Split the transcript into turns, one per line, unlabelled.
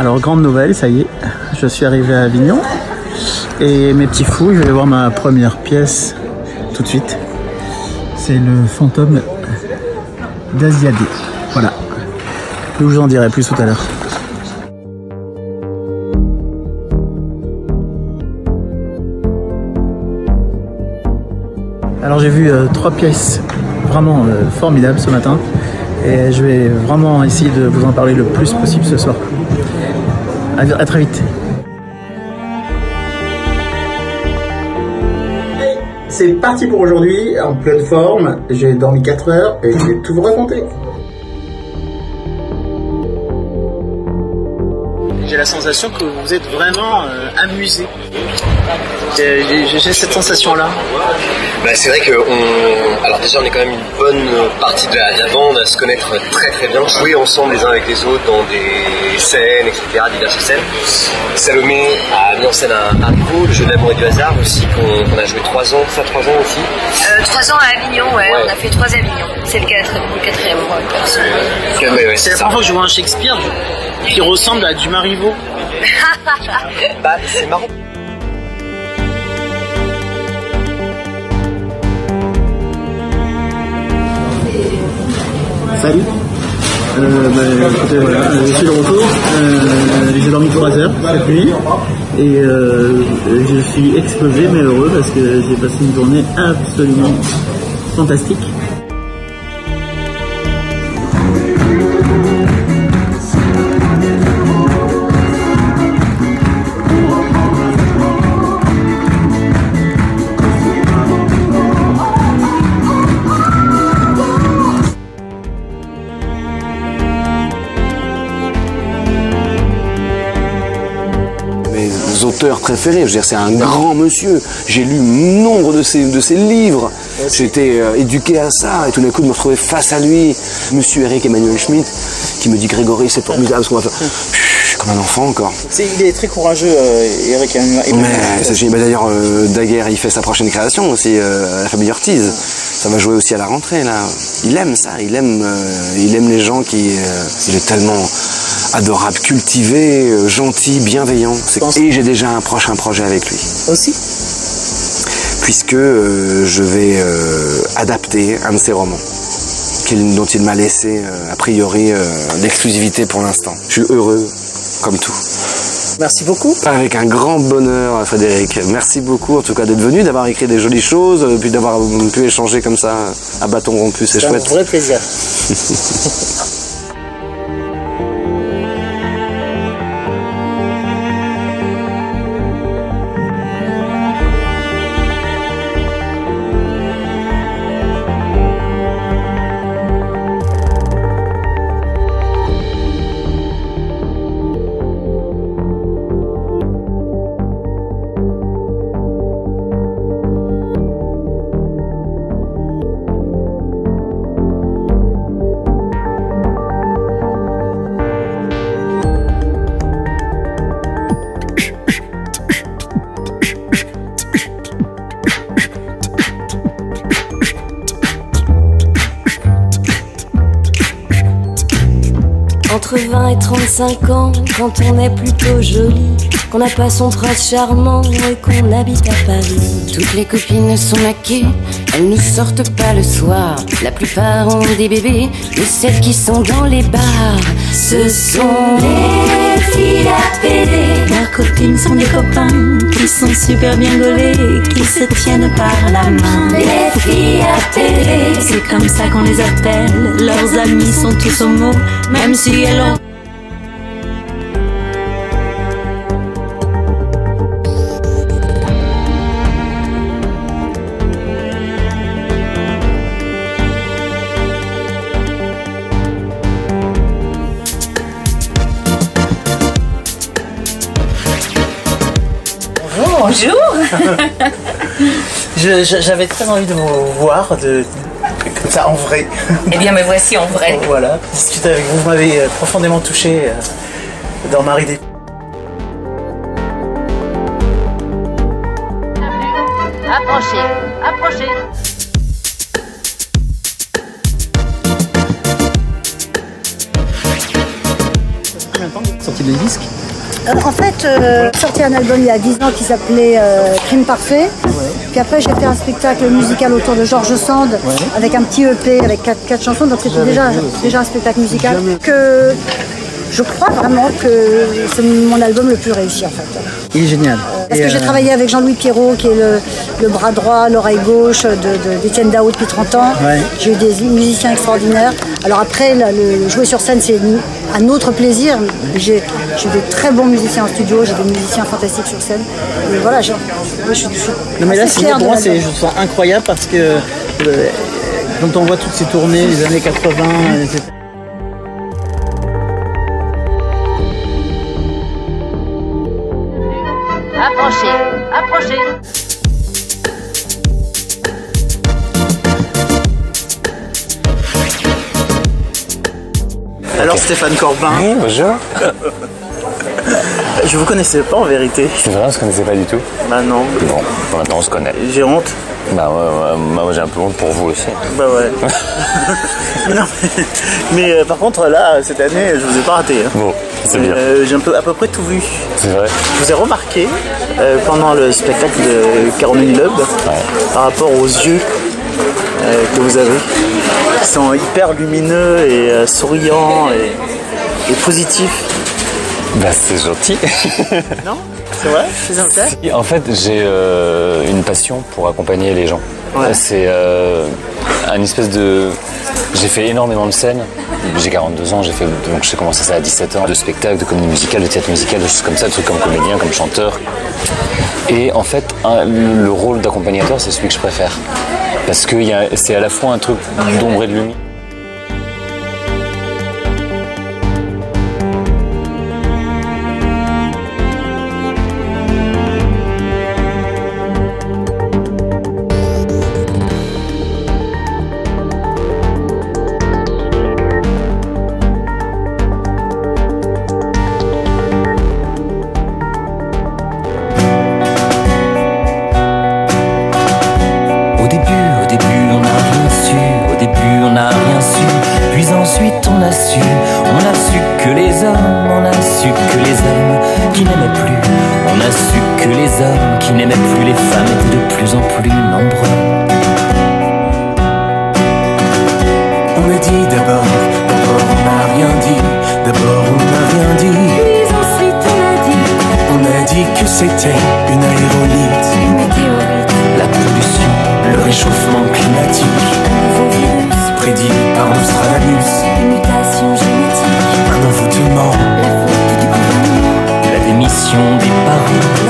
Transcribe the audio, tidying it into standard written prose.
Alors grande nouvelle, ça y est, je suis arrivé à Avignon. Et mes petits fous, je vais voir ma première pièce tout de suite. C'est le fantôme d'Asiadé. Voilà. Je vous en dirai plus tout à l'heure. Alors j'ai vu 3 pièces vraiment formidables ce matin. Et je vais vraiment essayer de vous en parler le plus possible ce soir. À très vite. C'est parti pour aujourd'hui, en pleine forme. J'ai dormi 4 heures et je vais tout vous raconter. J'ai la sensation que vous êtes vraiment amusé. J'ai cette sensation-là.
Bah, c'est vrai que alors déjà on est quand même une bonne partie de la bande à se connaître très très bien, jouer ensemble les uns avec les autres dans des scènes, etc., diverses scènes. Salomé a mis en scène un Marivaux, le jeu de l'amour et du hasard aussi, qu'on a joué 3 ans, ça 3 ans aussi.
3 ans à Avignon, ouais, on a fait 3 Avignon. C'est le 4e perso.
C'est la première fois que je vois un Shakespeare qui ressemble à du Marivaux.
Bah c'est marrant.
Salut. Écoutez, voilà, je suis de retour. J'ai dormi 3 heures cette nuit et je suis explosé mais heureux parce que j'ai passé une journée absolument fantastique.
Auteurs préférés, je veux dire, c'est un grand monsieur. J'ai lu nombre de ses livres. J'étais éduqué à ça et tout d'un coup de me retrouver face à lui, Monsieur Eric Emmanuel Schmitt, qui me dit Grégory, c'est formidable ce qu'on va faire. Je suis comme un enfant encore.
Il est très courageux, Eric Emmanuel.
Mais d'ailleurs, Daguerre, il fait sa prochaine création aussi, à la famille Ortiz. Ça va jouer aussi à la rentrée là. Il aime ça, il aime les gens qui. Il est tellement adorable, cultivé, gentil, bienveillant. Et j'ai déjà un prochain projet avec lui.
Aussi ?
Puisque je vais adapter un de ses romans, dont il m'a laissé a priori l'exclusivité pour l'instant. Je suis heureux, comme tout.
Merci beaucoup.
Avec un grand bonheur, Frédéric. Merci beaucoup en tout cas d'être venu, d'avoir écrit des jolies choses, puis d'avoir pu échanger comme ça à bâton rompu, c'est chouette.
C'est un vrai plaisir.
Entre 20 et 35 ans, quand on est plutôt joli, qu'on n'a pas son prince charmant et qu'on habite à Paris. Toutes les copines sont maquées, elles ne sortent pas le soir. La plupart ont des bébés, mais celles qui sont dans les bars, ce sont les filles à PD.
Leurs copines sont des copains qui sont super bien gaulés, qui se tiennent par la main.
Les filles à PD,
c'est comme ça qu'on les appelle. Leurs amis sont tous homo, même si elles ont...
Bonjour.
J'avais très envie de vous voir, comme ça en vrai.
Eh bien, me voici en vrai.
Voilà, discuter avec vous, vous m'avez profondément touché dans Marie des...
Approchez, approchez.
combien de temps de sortie de disque?
En fait, j'ai sorti un album il y a 10 ans qui s'appelait Crime Parfait. Puis après, j'ai fait un spectacle musical autour de Georges Sand avec un petit EP avec 4 chansons. Donc c'était déjà un spectacle musical. Que je crois vraiment que c'est mon album le plus réussi en fait.
Il est génial.
Parce que j'ai travaillé avec Jean-Louis Pierrot, qui est le bras droit, l'oreille gauche d'Étienne Dao depuis 30 ans. Ouais. J'ai eu des musiciens extraordinaires. Alors après, le jouer sur scène, c'est un autre plaisir. J'ai de très bons musiciens en studio, j'ai des musiciens fantastiques sur scène. Et voilà, je suis
non mais là, sinon, pour moi, je trouve ça incroyable parce que quand on voit toutes ces tournées, les années 80, etc.
Approchez.
Alors Stéphane Corbin.
Oui, bonjour.
Je vous connaissais pas en vérité.
C'est vrai, on se connaissait pas du tout.
Bah non.
Bon, pour l'instant on se connaît.
J'ai honte.
Bah ouais, moi j'ai un peu honte pour vous aussi.
Bah ouais. Non, mais par contre là, cette année, je vous ai pas raté. Hein.
Bon, c'est bien.
J'ai à peu près tout vu.
C'est vrai.
Je vous ai remarqué pendant le spectacle de Caroline Loeb par rapport aux yeux que vous avez. Ils sont hyper lumineux et souriants et positifs.
Bah c'est gentil.
Non? C'est vrai? C'est sincère?
En fait, j'ai une passion pour accompagner les gens. Ouais. C'est un espèce de... J'ai fait énormément de scènes. J'ai 42 ans, donc j'ai commencé ça à 17 ans. De spectacles, de comédie musicale, de théâtre musical, de choses comme ça, de trucs comme comédien, comme chanteur. Et en fait, le rôle d'accompagnateur, c'est celui que je préfère. Parce que c'est à la fois un truc d'ombre et de lumière.
Qui n'aimaient plus les femmes étaient de plus en plus nombreux. On a dit d'abord on n'a rien dit, d'abord on n'a rien dit.
Puis ensuite
on a dit que c'était une aérolite,
une météorite,
la pollution, le réchauffement climatique,
un nouveau virus
prédit par Nostradamus,
une mutation génétique,
un envoûtement,
la faute du gouvernement,
la démission des parents.